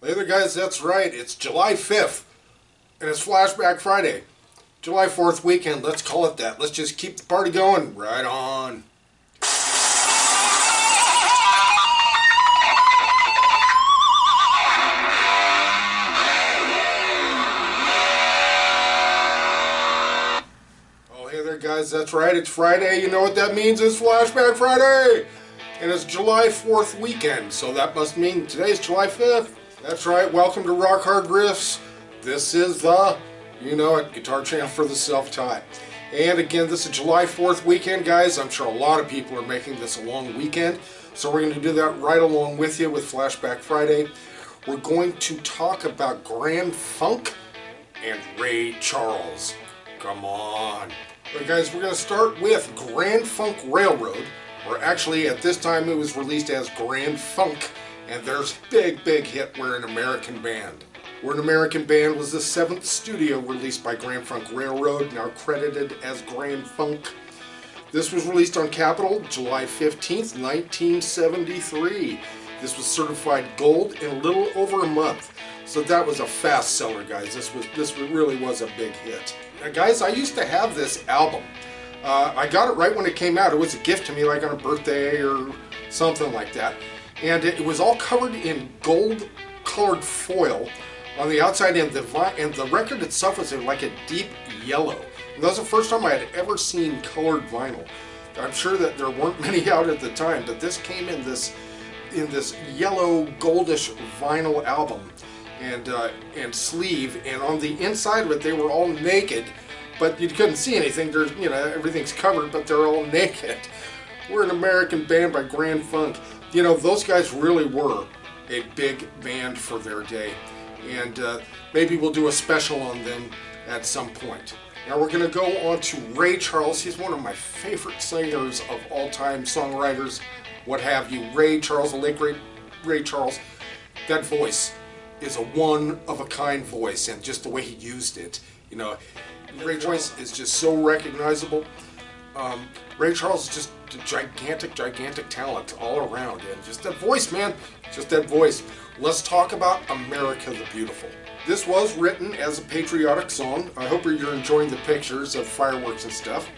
Hey there guys, that's right, it's July 5th, and it's Flashback Friday. July 4th weekend, let's call it that. Let's just keep the party going. Right on. Oh, hey there guys, that's right, it's Friday. You know what that means, it's Flashback Friday! And it's July 4th weekend, so that must mean today's July 5th. That's right, welcome to Rock Hard Riffs. This is the, you know it, guitar channel for the self-taught. And again, this is July 4th weekend, guys. I'm sure a lot of people are making this a long weekend, so we're going to do that right along with you with Flashback Friday. We're going to talk about Grand Funk and Ray Charles. Come on. Alright guys, we're going to start with Grand Funk Railroad, or actually at this time it was released as Grand Funk. And their big hit, We're an American Band. We're an American Band was the 7th studio released by Grand Funk Railroad, now credited as Grand Funk. This was released on Capitol July 15th, 1973. This was certified gold in a little over a month. So that was a fast seller, guys. This really was a big hit. Now, guys, I used to have this album. I got it right when it came out. It was a gift to me, like on a birthday or something like that. And it was all covered in gold-colored foil on the outside, and the record itself was in like a deep yellow. And that was the first time I had ever seen colored vinyl. I'm sure that there weren't many out at the time, but this came in this yellow goldish vinyl album and sleeve, and on the inside of it they were all naked, but you couldn't see anything. There's, you know, everything's covered, but they're all naked. We're an American Band by Grand Funk. You know, those guys really were a big band for their day, and maybe we'll do a special on them at some point. Now we're going to go on to Ray Charles. He's one of my favorite singers of all time, songwriters, what have you. Ray Charles, the late great Ray Charles. That voice is a one-of-a-kind voice, and just the way he used it, you know, Ray's voice is just so recognizable. Ray Charles is just a gigantic talent all around, and just that voice, man, just that voice. Let's talk about America the Beautiful. This was written as a patriotic song. I hope you're enjoying the pictures of fireworks and stuff.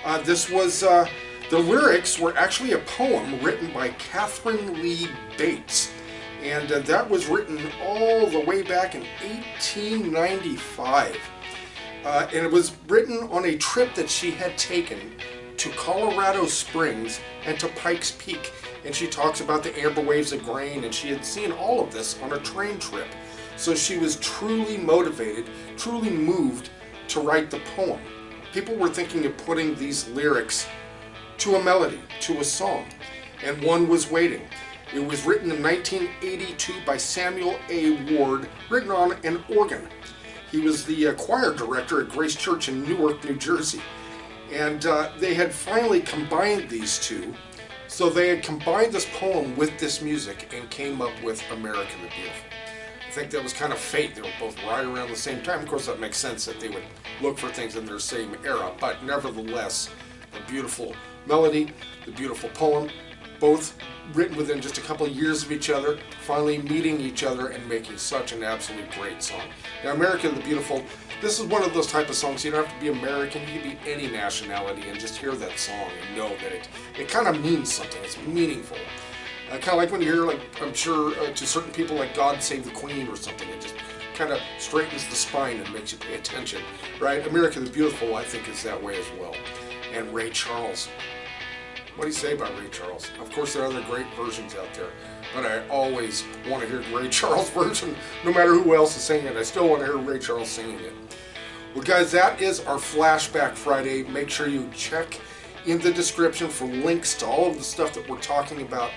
The lyrics were actually a poem written by Catherine Lee Bates, and that was written all the way back in 1895. And it was written on a trip that she had taken to Colorado Springs and to Pikes Peak. And she talks about the amber waves of grain, and she had seen all of this on a train trip. So she was truly motivated, truly moved to write the poem. People were thinking of putting these lyrics to a melody, to a song, and one was waiting. It was written in 1982 by Samuel A. Ward, written on an organ. He was the choir director at Grace Church in Newark, New Jersey. And they had finally combined these two. So they had combined this poem with this music and came up with America the Beautiful. I think that was kind of fate. They were both right around the same time. Of course, that makes sense that they would look for things in their same era. But nevertheless, the beautiful melody, the beautiful poem, both written within just a couple of years of each other, finally meeting each other and making such an absolute great song. Now, America the Beautiful, this is one of those type of songs, you don't have to be American, you can be any nationality and just hear that song and know that it kind of means something, it's meaningful. Kind of like when you hear, like, I'm sure to certain people, like God Save the Queen or something, it just kind of straightens the spine and makes you pay attention, right? America the Beautiful, I think, is that way as well. And Ray Charles. What do you say about Ray Charles? Of course, there are other great versions out there, but I always want to hear Ray Charles' version, no matter who else is singing it. I still want to hear Ray Charles singing it. Well, guys, that is our Flashback Friday. Make sure you check in the description for links to all of the stuff that we're talking about.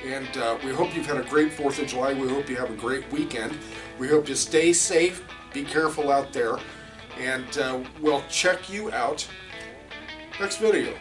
And we hope you've had a great 4th of July. We hope you have a great weekend. We hope you stay safe, be careful out there, and we'll check you out next video.